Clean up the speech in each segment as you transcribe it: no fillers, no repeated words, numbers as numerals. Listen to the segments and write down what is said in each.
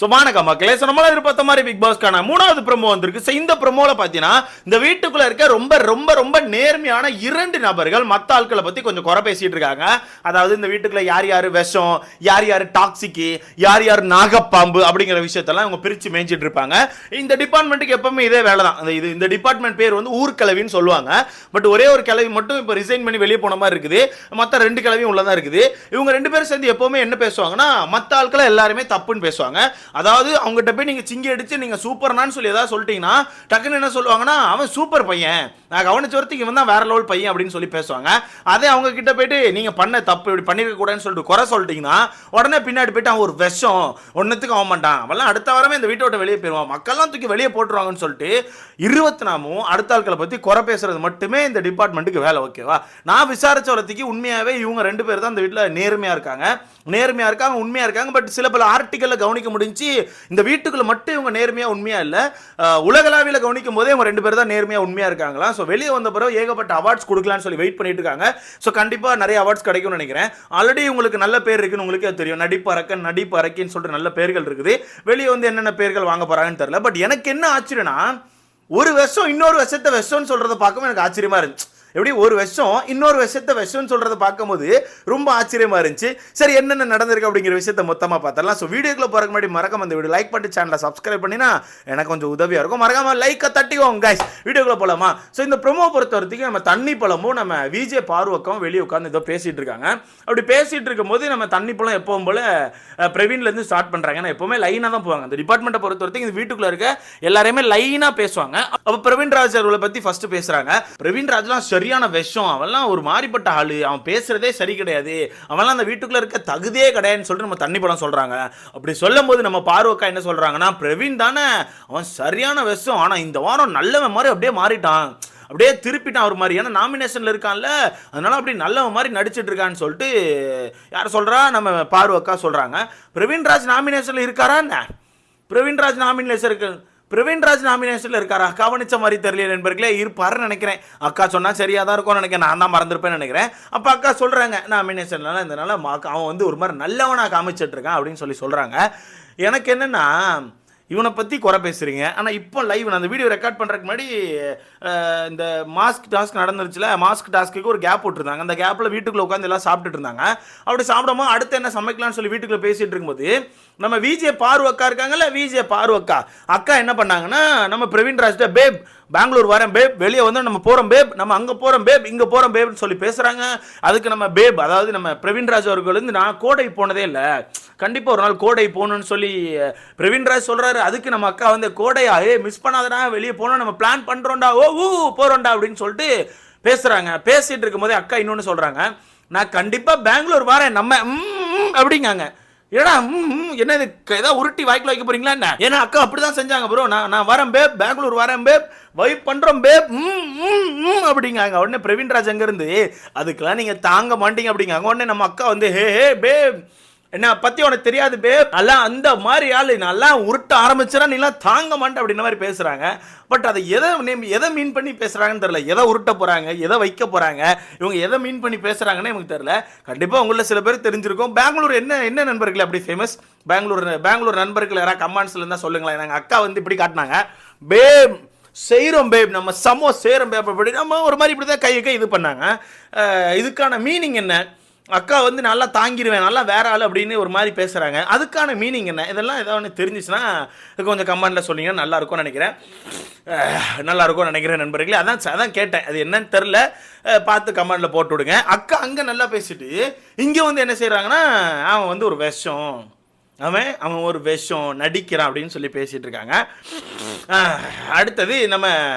வணக்கம் மக்களே. நம்மள எதிர்பார்த்த மாதிரி பிக் பாஸ்க்கான 3வது ப்ரோமோ வந்திருக்கு. இந்த ப்ரோமோல பாத்தீங்கன்னா இந்த வீட்டுக்குள்ள இருக்க ரொம்ப ரொம்ப ரொம்ப நேர்மையான 2 நபர்கள் மத்த ஆட்களை பத்தி கொஞ்சம் குறை பேசிட்டு இருக்காங்க. அதாவது இந்த வீட்டுக்குள்ள யார் யாரு விஷம், யார் யாரு டாக்ஸிக், யார் யார் நாகப்பாம்பு அப்படிங்கிற விஷயத்தெல்லாம் இவங்க பிரிச்சு மேய்ஞ்சிட்டு இருப்பாங்க. இந்த டிபார்ட்மெண்ட்டுக்கு எப்பவுமே இதே வேலை தான். இந்த டிபார்ட்மெண்ட் பேர் வந்து ஊர்கிழவின்னு சொல்லுவாங்க. பட் ஒரே ஒரு கிழவி மட்டும் இப்போ ரிசைன் பண்ணி வெளியே போன மாதிரி இருக்குது. மற்ற 2 கிழவியும் உள்ளதான் இருக்குது. இவங்க 2 பேரும் சேர்ந்து எப்பவுமே என்ன பேசுவாங்கன்னா மத்த ஆட்களை எல்லாருமே தப்புன்னு பேசுவாங்க. அதாவது அவங்ககிட்ட போய் நீங்க சிங்கி அடிச்சு நீங்க சூப்பர்னான்னு சொல்லி ஏதாவது சொல்லிட்டீங்கன்னா டக்குன்னு என்ன சொல்லுவாங்கன்னா அவன் சூப்பர் பையன், நான் கவனிச்ச வரத்துக்கு இவன் தான் வேற லெவல் பையன் அப்படின்னு சொல்லி பேசுவாங்க. அதே அவங்க கிட்ட போயிட்டு நீங்க பண்ண தப்பு இப்படி பண்ணிருக்க கூடாதுன்னு சொல்லிட்டு குறை சொல்லிட்டீங்கன்னா உடனே பின்னாடி போயிட்டு அவன் ஒரு விஷம் ஒன்னத்துக்கு ஆக மாட்டான், அவெல்லாம் அடுத்த வாரமே இந்த வீட்டை விட்டு வெளியே போயிடுவான், மக்கள்லாம் தூக்கி வெளியே போட்டுருவாங்கன்னு சொல்லிட்டு 24 அடுத்த ஆட்களை பத்தி குறை பேசுறது மட்டுமே இந்த டிபார்ட்மெண்ட்டுக்கு வேலை. ஓகேவா? நான் விசாரிச்ச வரத்துக்கு உண்மையாவே இவங்க 2 பேர் தான் இந்த வீட்டில் நேர்மையா இருக்காங்க, உண்மையா இருக்காங்க. பட் சில பல ஆர்டிக்கல்ல கவனிக்க முடிஞ்சு இந்த வீட்டுக்குள்ள மட்டும் இவங்க நேர்மையா உண்மையா இல்ல, உலகளாவில கவனிக்கும் போதே இவங்க 2 பேர் தான் நேர்மையா உண்மையா இருக்காங்களா. ஸோ வெளியே வந்த பிறகு ஏகப்பட்ட அவார்ட்ஸ் கொடுக்கலாம்னு சொல்லி வெயிட் பண்ணிட்டு இருக்காங்க. ஸோ கண்டிப்பா நிறைய அவார்ட்ஸ் கிடைக்கும்னு நினைக்கிறேன். ஆல்ரெடி உங்களுக்கு நல்ல பேர் இருக்குன்னு உங்களுக்கே தெரியும், நடிப்பு அரக்கன்னு சொல்லிட்டு நல்ல பேர்கள் இருக்குது. வெளியே வந்து என்னென்ன பேர்கள் வாங்க போறாங்கன்னு தெரியல. பட் எனக்கு என்ன ஆச்சரியம்னா ஒரு விஷம் இன்னொரு விஷத்தை விஷம்னு சொல்றதை பார்க்கவும் எனக்கு ஆச்சரியமா இருந்துச்சு. எப்படி ஒரு விஷம் இன்னொரு விஷத்தை விஷம்னு சொல்றதை பார்க்கும்போது ரொம்ப ஆச்சரியமா இருந்துச்சு. சரி, என்னென்ன நடந்திருக்கு அப்படிங்கிற விஷயத்தை மொத்தமாக பார்த்தரலாம். ஸோ வீடியோக்குள்ள போறதுக்கு முன்னாடி மறக்காம இந்த வீடியோ லைக் பண்ணி சேனலை சப்ஸ்கிரைப் பண்ணினா எனக்கு கொஞ்சம் உதவியா இருக்கும். மறக்காம லைக்கை தட்டிக்கோங்க கைஸ். வீடியோக்குள்ள போலாமா? ஸோ இந்த ப்ரோமோ பொறுத்த வரைக்கும் நம்ம தண்ணி பழமும் நம்ம விஜே பார்வக்கம் வெளியே உட்காந்து ஏதோ பேசிட்டு இருக்காங்க. அப்படி பேசிட்டு இருக்கும்போது நம்ம தண்ணி பழம் எப்பவும் போல பிரவீன்ல இருந்து ஸ்டார்ட் பண்றாங்க. ஏன்னா எப்பவுமே லைனா தான் போவாங்க. இந்த டிபார்ட்மெண்ட்டை பொறுத்த வரைக்கும் இந்த வீட்டுக்குள்ள இருக்க எல்லாருமே லைனா பேசுவாங்க. அப்ப பிரவீன் ராஜ் அவர்களை பத்தி ஃபர்ஸ்ட் பேசுறாங்க. பிரவீன் ராஜ்லாம் சரியான விஷம், அவன்லாம் ஒரு மாறிப்பட்ட ஆளு, அவன் பேசுறதே சரி கிடையாது, அவன்லாம் அந்த வீட்டுக்குள்ள இருக்க தகுதியே கிடையாதுன்னு சொல்லிட்டு நம்ம தண்ணி படம் சொல்றாங்க. அப்படி சொல்லும் போது நம்ம பார்வக்கா என்ன சொல்றாங்கன்னா பிரவீன் தானே அவன் சரியான விஷம், ஆனா இந்த வாரம் நல்லவன் மாதிரி அப்படியே மாறிட்டான், அப்படியே திருப்பிட்டான் ஒரு மாதிரி, ஏன்னா நாமினேஷன்ல இருக்கான்ல அதனால அப்படி நல்ல மாதிரி நடிச்சிட்டு இருக்கான்னு சொல்லிட்டு யார் சொல்றா? நம்ம பார்வக்கா சொல்றாங்க. பிரவீன்ராஜ் நாமினேஷன்ல இருக்காரா? பிரவீன்ராஜ் நாமினேஷன்ல இருக்காரா? கவனிச்ச மாதிரி தெரியல நண்பர்களே. இருப்பாருன்னு நினைக்கிறேன். அக்கா சொன்னா சரியா தான் இருக்கும்னு நினைக்கிறேன். நான் தான் மறந்துருப்பேன்னு நினைக்கிறேன். அப்ப அக்கா சொல்றாங்க நாமினேஷன்ல இதனால அவன் வந்து ஒரு மாதிரி நல்லவனா காமிச்சிட்டு இருக்கான் அப்படின்னு சொல்லி சொல்றாங்க. எனக்கு என்னன்னா இவனை பற்றி குறை பேசுகிறீங்க, ஆனால் இப்போ லைவ் நான் அந்த வீடியோ ரெக்கார்ட் பண்ணுறதுக்கு முன்னாடி இந்த மாஸ்க் டாஸ்க் நடந்துருச்சுல, மாஸ்க் டாஸ்க்கு ஒரு கேப் விட்டுருந்தாங்க. அந்த கேப்பில் வீட்டுக்குள்ளே உட்காந்து எல்லாம் சாப்பிட்டுட்டு இருந்தாங்க. அப்படி சாப்பிடாம அடுத்து என்ன சமைக்கலாம்னு சொல்லி வீட்டுக்குள்ளே பேசிகிட்டு இருக்கும்போது நம்ம விஜே பார்வக்கா இருக்காங்கல்ல, விஜே பார்வக்கா அக்கா என்ன பண்ணாங்கன்னா நம்ம பிரவீன் ராஜ்கிட்ட பேப் பெங்களூர் வரேன் பேப், வெளியே வந்து நம்ம போகிறோம் பேப், நம்ம அங்கே போகிறோம் பேப், இங்கே போகிறோம் பேப்னு சொல்லி பேசுகிறாங்க. அதுக்கு நம்ம பேப் அதாவது நம்ம பிரவீன்ராஜ் அவர்கள் வந்து நான் கோடை போனதே இல்லை, கண்டிப்பாக ஒரு நாள் கோடை போகணும்னு சொல்லி பிரவீன்ராஜ் சொல்கிறாரு. அதுக்கு நம்ம அக்கா வந்து கோடையா மிஸ் பண்ணாதடா, வெளியே போகணும், நம்ம பிளான் பண்ணுறோம்டா, போகிறோம்டா அப்படின்னு சொல்லிட்டு பேசுகிறாங்க. பேசிகிட்டு இருக்கும் போதே அக்கா இன்னொன்று சொல்கிறாங்க, நான் கண்டிப்பாக பெங்களூர் வரேன் நம்ம அப்படிங்காங்க. ஏடா என்ன ஏதாவது உருட்டி வாய்க்குள்ள வைக்க போறீங்களா என்ன? ஏன்னா அக்கா அப்படிதான் செஞ்சாங்க ப்ரோ, நான் வரேன் பேப், பெங்களூர் வரேன் பேப், வைப் பண்றோம் பேப் அப்படிங்காங்க. உடனே பிரவீன்ராஜ் அங்க இருந்து அதுக்கெல்லாம் நீங்க தாங்க மாட்டீங்க அப்படிங்காங்க. உடனே நம்ம அக்கா வந்து ஹே பேப் என்ன பத்தி உனக்கு தெரியாது பேப், எல்லாம் அந்த மாதிரி ஆளு, நல்லா உருட்ட ஆரம்பிச்சா நீலாம் தாங்க மாட்டேன் அப்படின்ற மாதிரி பேசுறாங்க. பட் அதை எதை மீன் பண்ணி பேசுறாங்கன்னு தெரியல, எதை உருட்ட போறாங்க, எதை வைக்க போறாங்க, இவங்க எதை மீன் பண்ணி பேசுறாங்கன்னு எனக்கு தெரியல. கண்டிப்பா உங்கள சில பேர் தெரிஞ்சிருக்கும். பெங்களூர் என்ன நண்பர்கள் அப்படி ஃபேமஸ், பெங்களூர் நண்பர்கள் யாராவது கமெண்ட்ஸ்ல இருந்தா சொல்லுங்களேன். நாங்கள் அக்கா வந்து இப்படி காட்டினாங்க, பேப் செய்கிறோம் பேப், நம்ம சமோ செய்கிறோம் பேப், அப்படி நம்ம ஒரு மாதிரி இப்படி தான் கை இது பண்ணாங்க. இதுக்கான மீனிங் என்ன? அக்கா வந்து நல்லா தாங்கிடுவேன், நல்லா வேற ஆள் அப்படின்னு ஒரு மாதிரி பேசுகிறாங்க. அதுக்கான மீனிங் என்ன? இதெல்லாம் ஏதாவது தெரிஞ்சிச்சுன்னா கொஞ்சம் கமெண்ட்டில் சொன்னீங்கன்னா நல்லாயிருக்கும்னு நினைக்கிறேன் நண்பர்களே. அதான் கேட்டேன், அது என்னன்னு தெரில, பார்த்து கமெண்ட்டில் போட்டு விடுங்க. அக்கா அங்கே நல்லா பேசிட்டு இங்கே வந்து என்ன செய்கிறாங்கன்னா அவன் வந்து ஒரு விஷம், அவன் ஒரு விஷம் நடிக்கிறான் அப்படின்னு சொல்லி பேசிட்டு இருக்காங்க. அடுத்தது நம்ம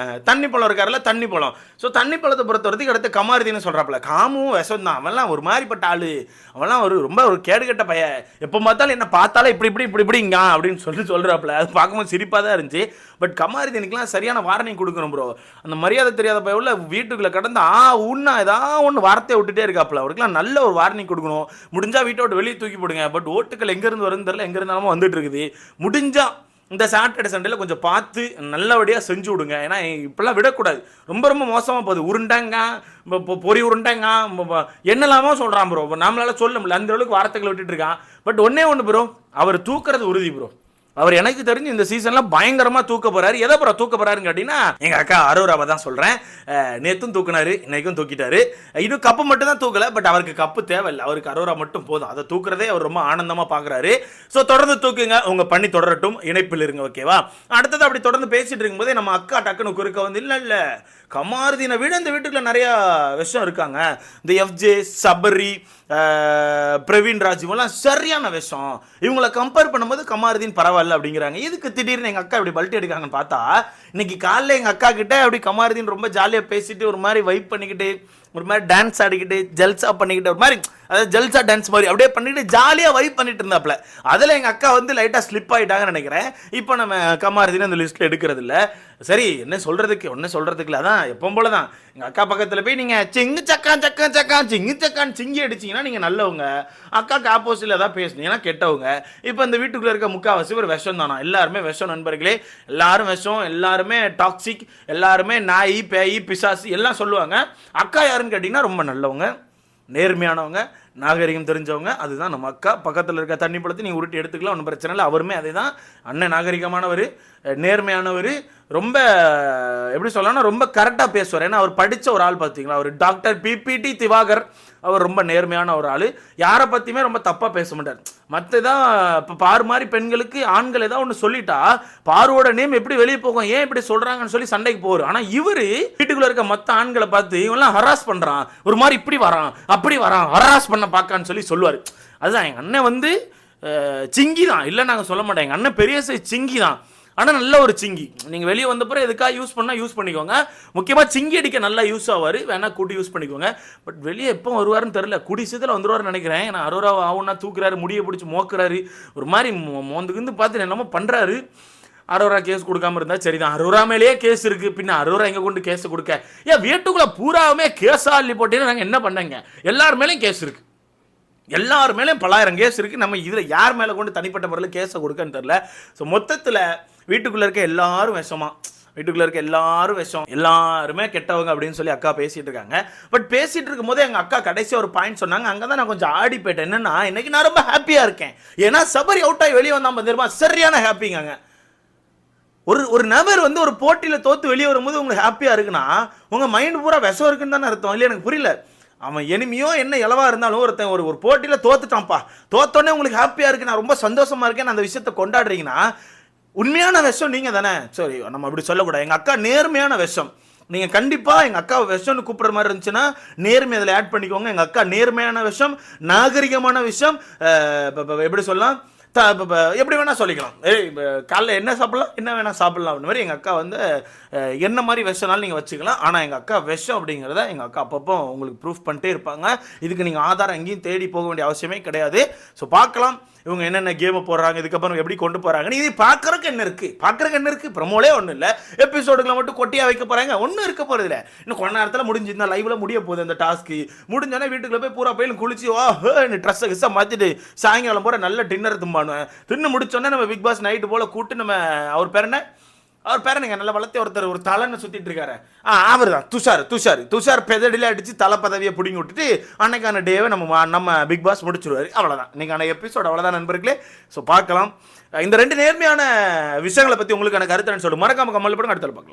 தண்ணி பழம் இருக்காருல்ல, தண்ணி பழம். ஸோ தண்ணி பழத்தை பொறுத்த வரைக்கும் அடுத்து கமாருதின்னு சொல்கிறாப்புல, காமும் விஷம் தான், அவன்லாம் ஒரு மாதிரிப்பட்ட ஆளு, அவன்லாம் ரொம்ப ஒரு கேடுகட்ட பையன், எப்போ பார்த்தாலும் என்ன பார்த்தாலும் இப்படிங்க அப்படின்னு சொல்கிறாப்புல. அது பார்க்கும்போது சிரிப்பாக தான் இருந்துச்சு. பட் கமாருதினுக்குலாம் சரியான வார்னிங் கொடுக்கணும் ப்ரோ. அந்த மரியாதை தெரியாத பையன் உள்ள வீட்டுக்குள்ளே கடந்து உன்னா ஏதாவது ஒன்று வார்த்தையை விட்டுட்டே இருக்காப்புல. அவருக்குலாம் நல்ல ஒரு வார்னிங் கொடுக்கணும். முடிஞ்சால் வீட்டை விட்டு வெளியே தூக்கி போடுங்க. பட் ஓட்டுக்கள் எங்கேருந்து வருதுன்னு தெரியல, எங்கே இருந்தாலும் வந்துட்டு இருக்குது. முடிஞ்சா இந்த சாட்டர்டே சண்டேல கொஞ்சம் பார்த்து நல்லபடியாக செஞ்சு விடுங்க. ஏன்னா இப்பெல்லாம் விடக்கூடாது, ரொம்ப மோசமாக போகுது. உருண்டாங்க, பொறி உருண்டாங்க, என்னெல்லாமோ சொல்கிறான் ப்ரோ. நம்மளால சொல்ல முடியல, அந்த அளவுக்கு வார்த்தைகளை விட்டுட்டு இருக்கான். பட் ஒன்று ப்ரோ, அவர் தூக்குறது உறுதி ப்ரோ. அவர் எனக்கு தெரிஞ்சு இந்த சீசன்ல பயங்கரமா தூக்க போறாரு. எதை அப்புறம் தூக்க போறாருன்னு கேட்டீங்கன்னா, எங்க அக்கா அரோராவை தான் சொல்றேன். நேத்தும் தூக்குனாரு, இன்னைக்கும் தூக்கிட்டாரு. இன்னும் கப்பு மட்டும் தான் தூக்கல, பட் அவருக்கு கப்பு தேவையில்லை, அவருக்கு அரோரா மட்டும் போதும். அதை தூக்குறதே அவர் ரொம்ப ஆனந்தமா பாக்குறாரு. ஸோ தொடர்ந்து தூக்குங்க, உங்க பண்ணி தொடரட்டும், இணைப்பில் இருங்க, ஓகேவா? அடுத்தது அப்படி தொடர்ந்து பேசிட்டு இருக்கும்போதே நம்ம அக்கா டக்குன்னு குறுக்க வந்து, இல்ல கமாருதீனை விட இந்த வீட்டுக்குள்ள நிறைய விஷயம் இருக்காங்க. இந்த எஃப்ஜே, சபரி, பிரவீன் ராஜ் இவங்கெல்லாம் சரியான விஷயம். இவங்களை கம்பேர் பண்ணும்போது கமாருதீன் பரவாயில்ல அப்படிங்கிறாங்க. இதுக்கு திடீர்னு எங்கள் அக்கா இப்படி பல்ட்டி எடுக்காங்கன்னு பார்த்தா, இன்னைக்கு காலையில் எங்கள் அக்கா கிட்ட அப்படி கமாருதீன் ரொம்ப ஜாலியாக பேசிட்டு ஒரு மாதிரி வைப் பண்ணிக்கிட்டு ஒரு மாதிரி டான்ஸ் ஆடிக்கிட்டு ஜல்சா பண்ணிக்கிட்டு ஒரு மாதிரி, அதாவது ஜல்சா டான்ஸ் மாதிரி அப்படியே பண்ணிட்டு ஜாலியாக வைப் பண்ணிட்டு இருந்தாப்புல. அதில் எங்கள் அக்கா வந்து லைட்டாக ஸ்லிப் ஆகிட்டாங்கன்னு நினைக்கிறேன். இப்போ நம்ம கமாருதீன் அந்த லிஸ்ட்டில் எடுக்கிறது இல்லை. சரி, என்ன சொல்கிறதுக்கு இல்லை, அதான் எப்பவும் போல தான். எங்கள் அக்கா பக்கத்தில் போய் நீங்கள் சிங்கு சக்கான் சிங்கி அடிச்சிங்கன்னா நீங்கள் நல்லவங்க, அக்காவுக்கு ஆப்போசிட்டில் ஏதாவது பேசுனீங்கன்னா கெட்டவங்க. இப்போ இந்த வீட்டுக்குள்ளே இருக்க முக்கால்வாசி ஒரு விஷம் தானா, எல்லாருமே விஷம் நண்பர்களே, எல்லாரும் விஷம், எல்லாருமே டாக்ஸிக், எல்லாருமே நாய் பேய் பிசாசு எல்லாம் சொல்லுவாங்க. அக்கா யாருன்னு கேட்டிங்கன்னா ரொம்ப நல்லவங்க, நேர்மையானவங்க, நாகரிகம் தெரிஞ்சவங்க. அதுதான் நம்ம அக்கா. பக்கத்தில் இருக்க தண்ணி பழத்தை நீங்கள் உருட்டி எடுத்துக்கலாம், ஒன்றும் பிரச்சனை இல்லை. அவருமே அதே தான். அண்ணன் நாகரிகமானவர், நேர்மையானவர், ரொம்ப எப்படி சொல்லணும்னா ரொம்ப கரெக்டாக பேசுவார். ஏன்னா அவர் படித்த ஒரு ஆள் பார்த்தீங்களா, அவர் டாக்டர் பிபிடி திவாகர். அவர் ரொம்ப நேர்மையான ஒரு ஆள், யாரை பற்றியுமே ரொம்ப தப்பாக பேச மாட்டார். மற்றதான் இப்போ பாரு மாதிரி பெண்களுக்கு ஆண்கள் ஏதாவது ஒன்று சொல்லிட்டா பாருவோட நேம் எப்படி வெளியே போகும், ஏன் இப்படி சொல்கிறாங்கன்னு சொல்லி சண்டைக்கு போவார். ஆனால் இவர் வீட்டுக்குள்ளே இருக்க மற்ற ஆண்களை பார்த்து இவெல்லாம் ஹராஸ் பண்ணுறான், ஒரு மாதிரி இப்படி வரான் அப்படி வரான், ஹராஸ் பண்ண பார்க்கான்னு சொல்லி சொல்லுவார். அதுதான் எங்கள் அண்ணன் வந்து சிங்கி தான், இல்லை நாங்கள் சொல்ல மாட்டோம், எங்கள் அண்ணன் பெரிய சிங்கி தான். ஆனால் நல்ல ஒரு சிங்கி. நீங்கள் வெளியே வந்தப்பறம் எதுக்காக யூஸ் பண்ணால் யூஸ் பண்ணிக்கோங்க. முக்கியமாக சிங்கி அடிக்க நல்லா யூஸ் ஆவார், வேணால் கூட்டி யூஸ் பண்ணிக்கோங்க. பட் வெளியே எப்போ வருவாருன்னு தெரில, கூடி சீத்தில் வந்துடுவார்னு நினைக்கிறேன். ஏன்னா அரோரா ஆகுன்னா தூக்குறாரு, முடியை பிடிச்சி மோக்குறாரு, ஒரு மாதிரி மோந்துக்குந்து பார்த்து என்னமோ பண்ணுறாரு. அரோரா கேஸ் கொடுக்காம இருந்தால் சரிதான். அரோரா மேலேயே கேஸ் இருக்குது, பின்ன அரோரா எங்கே கொண்டு கேஸை கொடுக்க? ஏன் வீட்டுக்குள்ளே பூராவுமே கேஸாக அள்ளி போட்டேன்னு நாங்கள் என்ன பண்ணேங்க? எல்லார் மேலேயும் கேஸ் இருக்குது, எல்லார் மேலேயும் 1000 கேஸ் இருக்குது. நம்ம இதில் யார் மேலே கொண்டு தனிப்பட்ட முறையில் கேஸை கொடுக்கன்னு தெரில. ஸோ மொத்தத்தில் வீட்டுக்குள்ளே இருக்க எல்லாரும் விஷமா, வீட்டுக்குள்ளே இருக்க எல்லாரும் விஷம், எல்லாருமே கெட்டவங்க அப்படின்னு சொல்லி அக்கா பேசிகிட்டு இருக்காங்க. பட் பேசிகிட்டு இருக்கும் போது எங்கள் அக்கா கடைசி ஒரு பாயிண்ட் சொன்னாங்க. அங்கே தான் நான் கொஞ்சம் ஆடி போயிட்டேன். என்னென்னா, இன்னைக்கு நான் ரொம்ப ஹாப்பியாக இருக்கேன். ஏன்னா சபரி அவுட் ஆகி வெளியே வந்தால் தெரியுமா, சரியான ஹாப்பிங்க. ஒரு நபர் வந்து ஒரு போட்டியில் தோற்று வெளியே வரும்போது உங்களுக்கு ஹாப்பியாக இருக்குன்னா உங்கள் மைண்ட் பூரா விஷம் இருக்குன்னு தானே அர்த்தம், இல்லை? எனக்கு புரியல. அவன் எனிமையோ என்ன இளவா இருந்தாலும் ஒருத்தன் ஒரு போட்டியில் தோத்துட்டான்ப்பா, தோத்தோடனே உங்களுக்கு ஹாப்பியாக இருக்கு, நான் ரொம்ப சந்தோஷமா இருக்கேன், அந்த விஷயத்தை கொண்டாடுறீங்கன்னா உண்மையான விஷம் நீங்கள் தானே. சரி, நம்ம அப்படி சொல்லக்கூடாது. எங்கள் அக்கா நேர்மையான விஷம். நீங்கள் கண்டிப்பாக எங்கள் அக்காவை விஷம்னு கூப்பிட்ற மாதிரி இருந்துச்சுன்னா நேர்மை அதில் ஆட் பண்ணிக்கோங்க. எங்கள் அக்கா நேர்மையான விஷம், நாகரிகமான விஷயம், எப்படி சொல்லலாம், எப்படி வேணால் சொல்லிக்கலாம். காலைல என்ன சாப்பிட்லாம், என்ன வேணால் சாப்பிட்லாம் அப்படின்ற மாதிரி எங்கள் அக்கா வந்து என்ன மாதிரி விஷம்னாலும் நீங்கள் வச்சுக்கலாம். ஆனால் எங்கள் அக்கா விஷம் அப்படிங்கிறத எங்கள் அக்கா அப்பப்போ உங்களுக்கு ப்ரூஃப் பண்ணிட்டே இருப்பாங்க. இதுக்கு நீங்கள் ஆதாரம் எங்கேயும் தேடி போக வேண்டிய அவசியமே கிடையாது. ஸோ பார்க்கலாம் இவங்க என்னென்ன கேமை போடுறாங்க, இதுக்கப்புறம் எப்படி கொண்டு போகிறாங்கன்னு. இது பார்க்குறக்கு என்ன இருக்குது, ப்ரமோலே ஒன்றும் இல்லை. எபிசோடுகளை மட்டும் கொட்டியாக வைக்க போகிறாங்க, ஒன்றும் இருக்க போகிறது இல்லை. இன்னும் கொஞ்ச நேரத்தில் முடிஞ்சிருந்தா லைவில் முடிய போகுது அந்த டாஸ்க்கு. முடிஞ்சோன்னா வீட்டுக்குள்ளே போய் பூரா போய் குளிச்சு ட்ரெஸ்ஸை கிஸ்ஸை மாற்றிட்டு சாயங்காலம் போகிற நல்ல டின்னர் தும்பானுவேன். தின்னு முடிச்சோன்னே நம்ம பிக் பாஸ் நைட்டு போல் கூப்பிட்டு நம்ம அவர் பேர் நீங்கள் நல்லா வளர்த்தி ஒருத்தர் ஒரு தலைன்னு சுற்றிட்டு இருக்காரு. அவர் தான் துஷார் பெதடியில் அடித்து தலை பதவியை பிடிங்கி விட்டுட்டு அன்னைக்கான டேவை நம்ம பிக் பாஸ் முடிச்சிருவாரு. அவ்வளோதான் இன்னைக்கான எபிசோட், அவ்வளோதான் நண்பர்களே. ஸோ பார்க்கலாம். இந்த 2 நேர்மையான விஷயங்களை பற்றி உங்களுக்கான கருத்துன்னு சொல்லிட்டு மறக்காம கமெண்ட் பண்ணுங்க. அடுத்த பார்க்கலாம்.